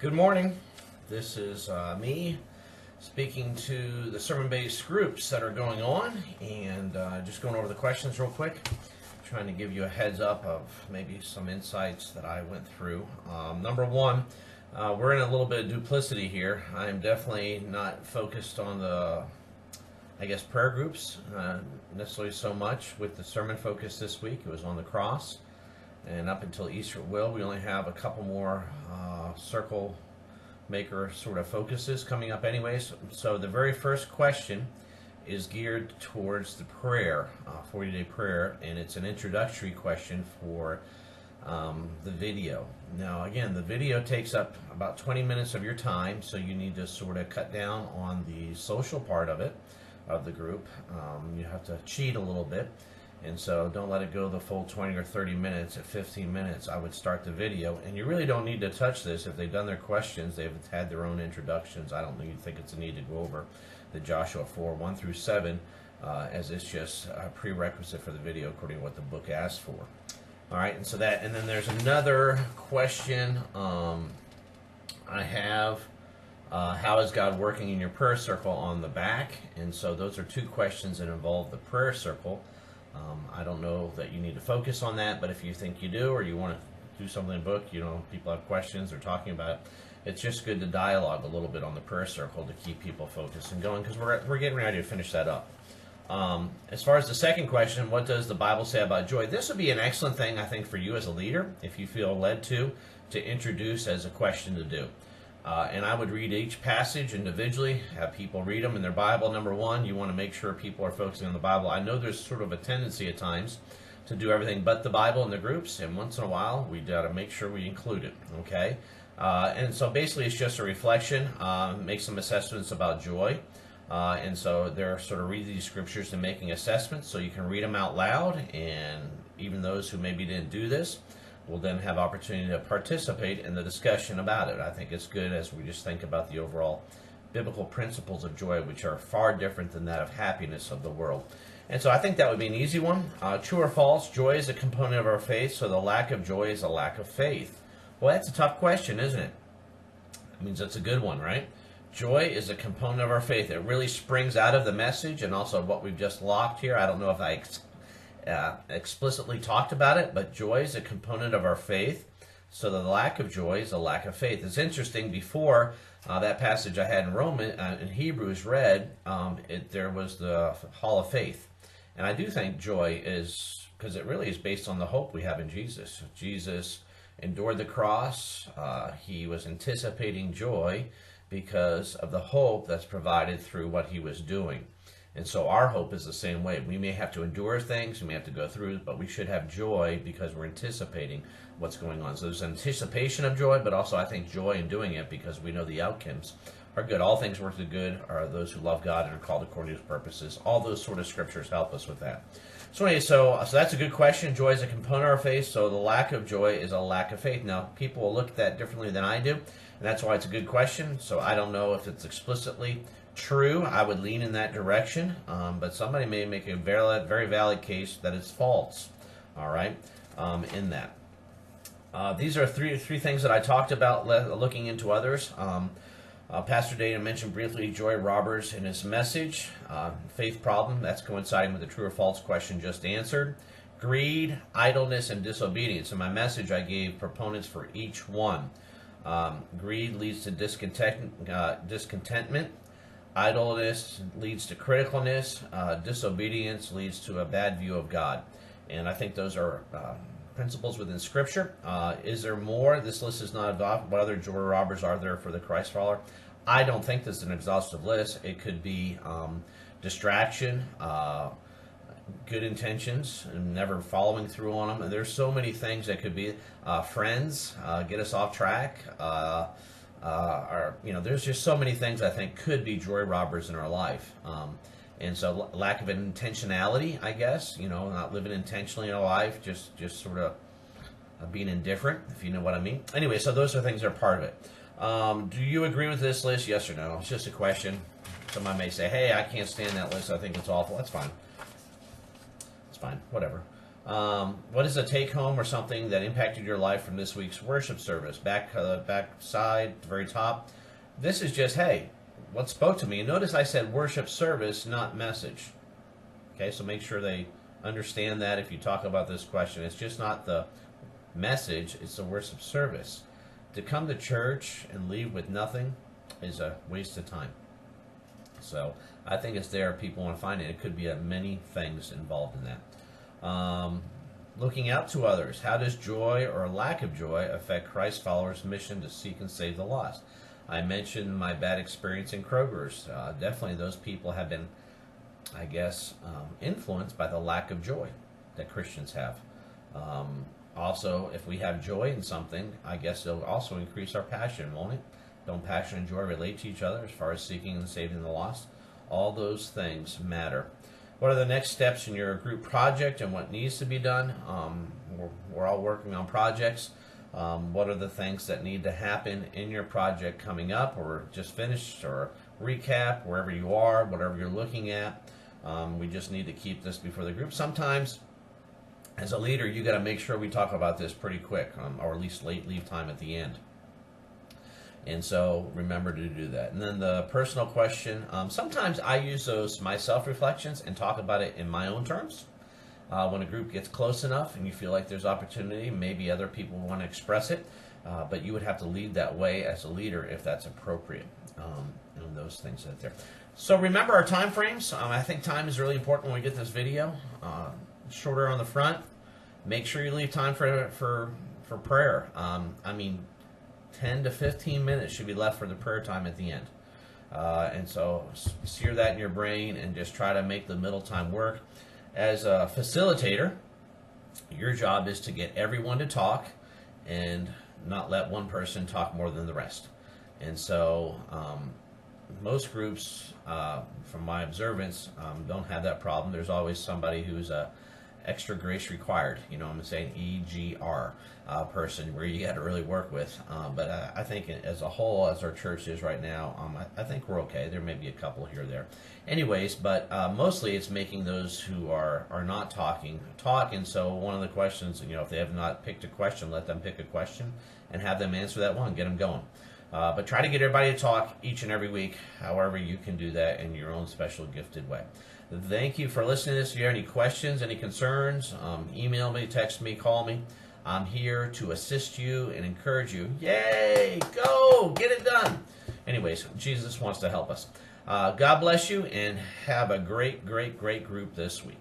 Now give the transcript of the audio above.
Good morning. This is me speaking to the sermon-based groups that are going on, and just going over the questions real quick, trying to give you a heads up of maybe some insights that I went through. Number one, we're in a little bit of duplicity here. I'm definitely not focused on the, prayer groups, necessarily so much with the sermon focus this week. It was on the cross. And up until Easter we only have a couple more circle maker sort of focuses coming up anyways. So the very first question is geared towards the prayer, 40-day prayer, and it's an introductory question for the video. Now again, the video takes up about 20 minutes of your time, so you need to sort of cut down on the social part of it, of the group. You have to cheat a little bit. And so don't let it go the full 20 or 30 minutes. At 15 minutes, I would start the video. And you really don't need to touch this. If they've done their questions, they've had their own introductions. I don't think it's a need to go over the Joshua 4, 1 through 7, as it's just a prerequisite for the video according to what the book asks for. All right, and so that, and then there's another question I have. How is God working in your prayer circle on the back? And so those are two questions that involve the prayer circle. I don't know that you need to focus on that, but if you think you do, or you want to do something in the book, people have questions, they're talking about it, it's just good to dialogue a little bit on the prayer circle to keep people focused and going, because we're getting ready to finish that up. As far as the second question, what does the Bible say about joy? This would be an excellent thing, I think, for you as a leader, if you feel led to introduce as a question to do. And I would read each passage individually, have people read them in their Bible. Number one, you want to make sure people are focusing on the Bible. I know there's sort of a tendency at times to do everything but the Bible in the groups, and once in a while, we got to make sure we include it, okay? And so basically it's just a reflection, make some assessments about joy. And so they're sort of reading these scriptures and making assessments, so you can read them out loud, and even those who maybe didn't do this will then have opportunity to participate in the discussion about it. I think it's good as we just think about the overall biblical principles of joy, which are far different than that of happiness of the world. And so I think that would be an easy one. True or false, joy is a component of our faith, so the lack of joy is a lack of faith. Well, that's a tough question, isn't it? It means that's a good one, right? Joy is a component of our faith. It really springs out of the message and also what we've just locked here. I don't know if I explicitly talked about it, but joy is a component of our faith, so the lack of joy is a lack of faith. It's interesting, before that passage I had in Hebrews read, there was the hall of faith, and I do think joy is, because it really is based on the hope we have in Jesus. Jesus endured the cross. He was anticipating joy because of the hope that's provided through what he was doing. And so our hope is the same way. We may have to endure things, we may have to go through, but we should have joy because we're anticipating what's going on. So there's anticipation of joy, but also I think joy in doing it because we know the outcomes are good. All things work to good are those who love God and are called according to his purposes. All those sort of scriptures help us with that. So anyway, so that's a good question. Joy is a component of our faith, so the lack of joy is a lack of faith. Now, people will look at that differently than I do, and that's why it's a good question. So I don't know if it's explicitly true. I would lean in that direction, but somebody may make a very valid case that it's false. All right, in that. These are three things that I talked about looking into others. Pastor Dana mentioned briefly Joy Robbers in his message. Faith problem, that's coinciding with the true or false question just answered. Greed, idleness, and disobedience. In my message, I gave proponents for each one. Greed leads to discontentment. Idleness leads to criticalness. Disobedience leads to a bad view of God. And I think those are principles within Scripture. Is there more? This list is not adopted. What other joy robbers are there for the Christ follower? I don't think this is an exhaustive list. It could be distraction, good intentions, and never following through on them. And there's so many things that could be. Friends, get us off track. There's just so many things I think could be joy robbers in our life. And so lack of intentionality, I guess, not living intentionally in our life, just sort of being indifferent, if you know what I mean. Anyway, so those are things that are part of it. Do you agree with this list? Yes or no? It's just a question. Somebody may say, hey, I can't stand that list. I think it's awful. That's fine. It's fine. Whatever. What is a take home or something that impacted your life from this week's worship service? Back side, very top. This is just, hey, what spoke to me? And notice I said worship service, not message. Okay, so make sure they understand that if you talk about this question. It's just not the message, it's the worship service. To come to church and leave with nothing is a waste of time. So I think it's there. People want to find it. It could be many things involved in that. Looking out to others. How does joy or lack of joy affect Christ followers' mission to seek and save the lost? I mentioned my bad experience in Kroger's. Definitely those people have been, I guess, influenced by the lack of joy that Christians have. Also, if we have joy in something, I guess it'll also increase our passion, won't it? Don't passion and joy relate to each other as far as seeking and saving the lost? All those things matter. What are the next steps in your group project and what needs to be done? We're all working on projects. What are the things that need to happen in your project coming up or just finished, or recap, wherever you are, whatever you're looking at? We just need to keep this before the group. Sometimes, as a leader, you got to make sure we talk about this pretty quick, or at least late leave time at the end. And so remember to do that. And then the personal question, sometimes I use those, my self-reflections, and talk about it in my own terms. When a group gets close enough and you feel like there's opportunity, maybe other people want to express it, but you would have to lead that way as a leader if that's appropriate. And those things out there. So remember our time frames. I think time is really important when we get this video. Shorter on the front. Make sure you leave time for prayer. 10 to 15 minutes should be left for the prayer time at the end. And so sear that in your brain and just try to make the middle time work. As a facilitator, your job is to get everyone to talk and not let one person talk more than the rest. And so most groups, from my observance, don't have that problem. There's always somebody who's extra grace required, you know what I'm saying, EGR person where you got to really work with. But I think as a whole, as our church is right now, I think we're okay. There may be a couple here or there. Anyways, but mostly it's making those who are not talking talk. And so one of the questions, if they have not picked a question, let them pick a question and have them answer that one, get them going. But try to get everybody to talk each and every week, however you can do that in your own special gifted way. Thank you for listening to this. If you have any questions, any concerns, email me, text me, call me. I'm here to assist you and encourage you. Yay! Go! Get it done! Anyways, Jesus wants to help us. God bless you and have a great, great, great group this week.